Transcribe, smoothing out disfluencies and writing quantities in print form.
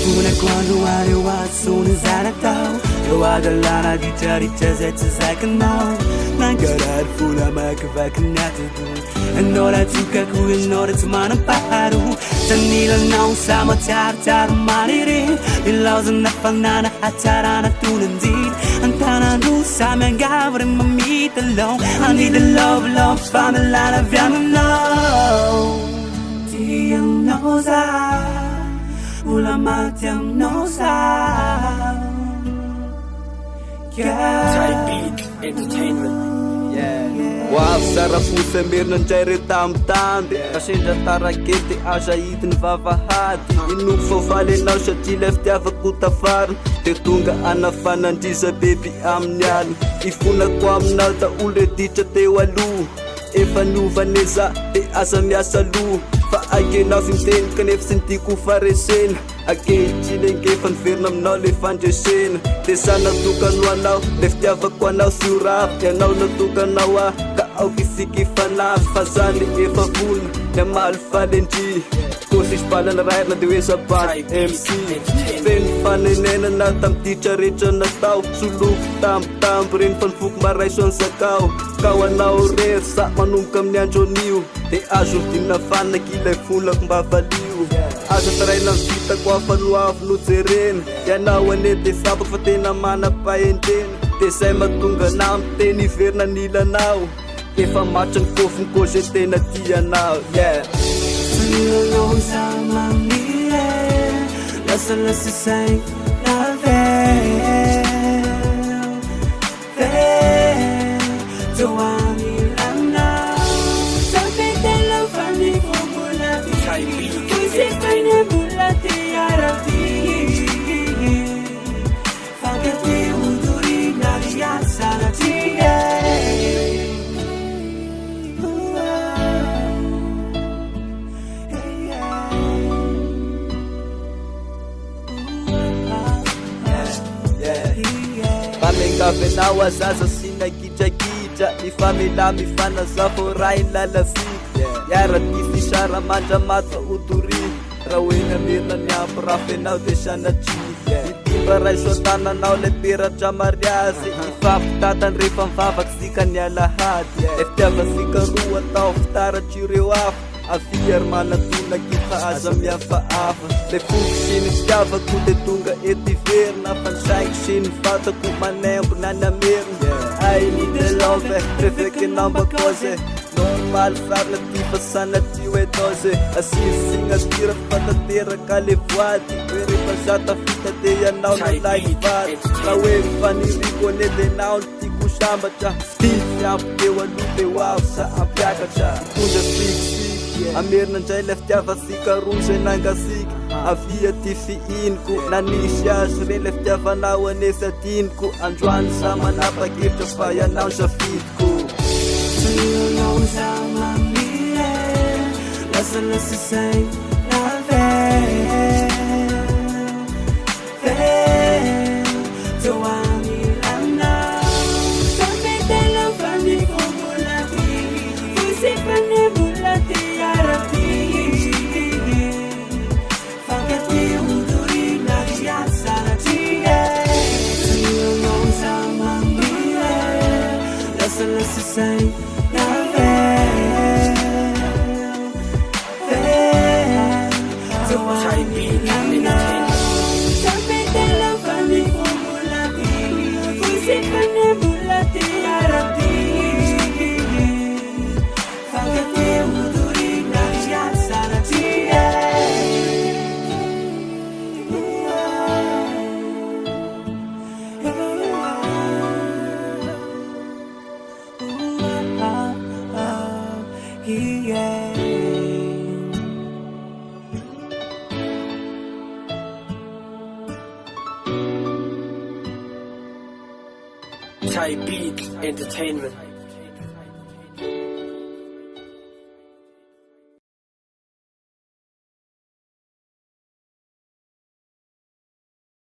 Funa quando eu sono zanatao eu adalana di chariccia zezza zakanao nangarar funa makavakanatu Anora tuka ku anora tumana paru Tanila nau sama char manire Ilaws na fanana hatarana tunandid Antana du sama ngavre mamita low I need the love familana viana no Tiang noza Ulama tiang noza Type Beat Entertainment. Wow, sarà fusa mirna njeri tam-tamby Kasindra tarakety aza hidiny vavahady Inoko faovaly anao satria le fitiavako tafariny De tonga anafanandriza bebi amin'ny aly Ifonako aminao da olo reditra teo aloha Efa novaneza de aza miasa loha Fa akenao finteny kanefa sy nitiko faresena Akehitriny engefa niverina aminao le fandresena De sa natokano anao le fitiavako anao sy ho rafy Ianao natokanao ah ka aoky fikifanafy Fa zany efa volona ny amaly falendry Kosy balana rairina de hoe sabasy MC Feno fanenenana tam'titra rehetra natao Soloko tambitamby reny fanifoko maraiso ansakao Kao anao rery sa manomboka amin'ny andro anio De azo dinina fanaky ilay volako mba valio Azo taraina vitako afanoavo no jerena Ianao ane de sabako fa tena manam-pahendrena De zay mahatonga na miteny iverina nilanao Efa matry ny kofiny ko zay tena tianao Tanilaloza mamire Lasa say na vel Joani lana Sabi tela fani kumula Kusi kanya bulati arabi Fakati uduri nariya sanatiye Pamengavenao azaza sy nagidragidra Mifamela mifanaza fô raha iny lalasika Iara ty fisara mandra maty otori Raha hoe namirina miampy rafy anao de sanatry Mitimba raiso atananao le peratra mariazy Ifampitatany rehefa mivavaky sika ny alahady E fitiavasika roa atao fitaratry ireo hafa Avy ary manatona kita aza mihafahafa Le foko sy ny fitiavako de tonga eto iverina Fa ny saiko sy ny vatako manembo na ny amerina I need the love, prefeky namba koze Normal farla ty fa sanatry hoe doze Asirsigna tira fatateraka le voady Hoe rehefa zata fita de ianao no like vady Ka hoe mifaniriko ane de nao ny tiako sambatra Tify ampy eo aloha de hoavo sa ampiakatra Tondra fixy Amerina ndray le fitiavasika roa zay nangasika Avia ty fiiniko na nisy azy re le fitiavanao anesa adiniko Androany sa manapa-kevitra fa ianao safidiko Tanilaloza mamire Lasa say na vel Joani lana Sabi tela fani kumula Kusi fani bulati arabi Fakati uduri nariya sanatiye Tanilaloza mamire Lasa say na vel Joani lana Sabi tela fani kumula Kusi fani bulati arabi Fakati uduri nariya sanatiye Type Beat Entertainment.